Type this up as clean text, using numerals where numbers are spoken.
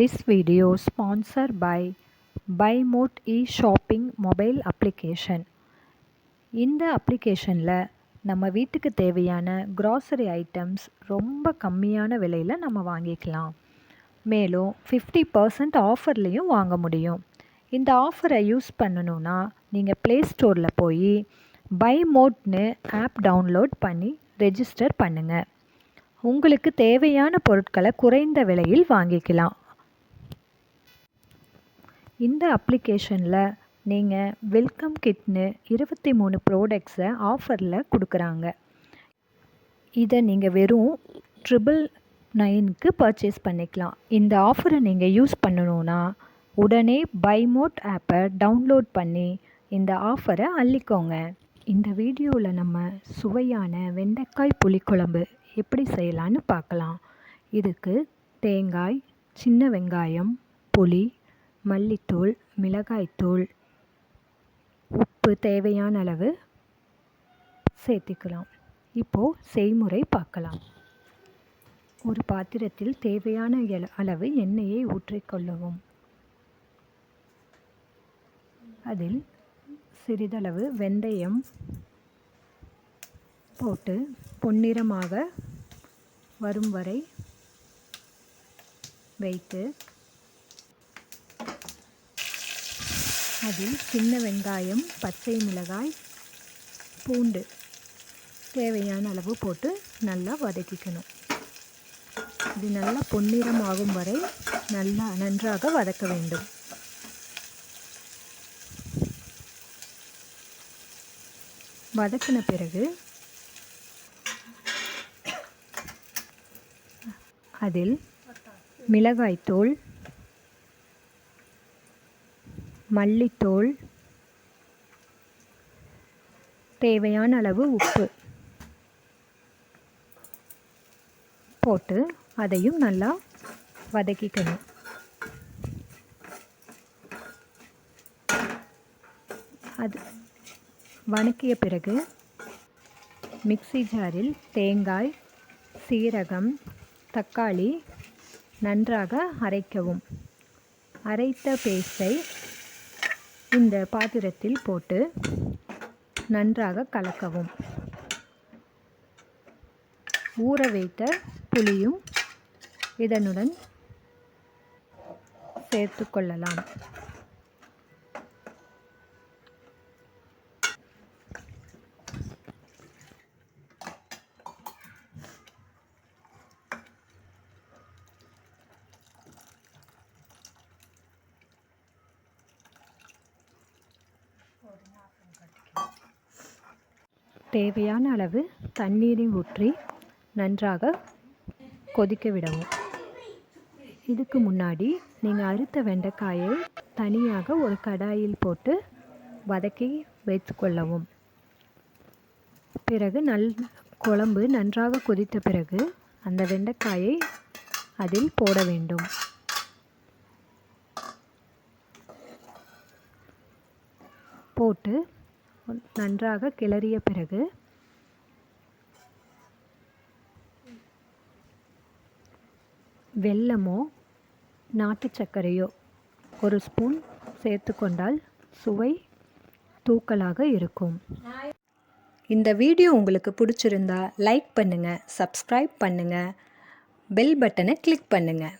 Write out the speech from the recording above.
This video sponsored by BuyMote e-shopping mobile application. இந்த அப்ளிகேஷனில் நம்ம வீட்டுக்கு தேவையான grocery items ரொம்ப கம்மியான விலையில் நம்ம வாங்கிக்கலாம். மேலும் 50% ஆஃபர்லேயும் வாங்க முடியும். இந்த ஆஃபரை யூஸ் பண்ணணுன்னா நீங்கள் ப்ளே ஸ்டோரில் போய் BuyMoteன்னு ஆப் டவுன்லோட் பண்ணி ரெஜிஸ்டர் பண்ணுங்கள். உங்களுக்கு தேவையான பொருட்களை குறைந்த விலையில் வாங்கிக்கலாம். இந்த அப்ளிகேஷனில் நீங்கள் வெல்கம் கிட்னு 23 ப்ராடக்ட்ஸை ஆஃபரில் கொடுக்குறாங்க. இதை நீங்கள் வெறும் 999க்கு பர்ச்சேஸ் பண்ணிக்கலாம். இந்த ஆஃபரை நீங்கள் யூஸ் பண்ணணுன்னா உடனே BuyMote ஆப்பை டவுன்லோட் பண்ணி இந்த ஆஃபரை அள்ளிக்கோங்க. இந்த வீடியோவில் நம்ம சுவையான வெண்டைக்காய் புளிக்குழம்பு எப்படி செய்யலான்னு பார்க்கலாம். இதுக்கு தேங்காய், சின்ன வெங்காயம், புளி, மல்லித்தூள், மிளகாய்த்தூள், உப்பு தேவையான அளவு சேர்த்துக்கலாம். இப்போது செய்முறை பார்க்கலாம். ஒரு பாத்திரத்தில் தேவையான அளவு எண்ணெயை ஊற்றிக்கொள்ளவும். அதில் சிறிதளவு வெந்தயம் போட்டு பொன்னிறமாக வரும் வரை வைத்து அதில் சின்ன வெங்காயம், பச்சை மிளகாய், பூண்டு தேவையான அளவு போட்டு நல்லா வதக்கிக்கணும். இது நல்லா பொன்னிறமாகும் வரை நன்றாக வதக்க வேண்டும். வதக்கின பிறகு அதில் மிளகாய்த்தூள், மல்லித்தூள், தேவையான அளவு உப்பு போட்டு அதையும் நல்லா வதக்கிக்கணும். அது வதக்கிய பிறகு மிக்ஸி ஜாரில் தேங்காய், சீரகம், தக்காளி நன்றாக அரைக்கவும். அரைத்த பேஸ்ட்டை இந்த பாத்திரத்தில் போட்டு நன்றாக கலக்கவும். ஊற வைத்த புளியும் இதனுடன் சேர்த்து கொள்ளலாம். தேவையான அளவு தண்ணீரை ஊற்றி நன்றாக கொதிக்க விடவும். இதுக்கு முன்னாடி நீங்கள் அறுத்த வெண்டைக்காயை தனியாக ஒரு கடாயில் போட்டு வதக்கி வைத்துக்கொள்ளவும். பிறகு குழம்பு நன்றாக கொதித்த பிறகு அந்த வெண்டைக்காயை அதில் போட வேண்டும். போட்டு நன்றாக கிளறிய பிறகு வெல்லமோ நாட்டு சர்க்கரையோ ஒரு ஸ்பூன் சேர்த்து கொண்டால் சுவை தூக்கலாக இருக்கும். இந்த வீடியோ உங்களுக்கு பிடிச்சிருந்தா லைக் பண்ணுங்கள், சப்ஸ்கிரைப் பண்ணுங்கள், பெல் பட்டனை கிளிக் பண்ணுங்கள்.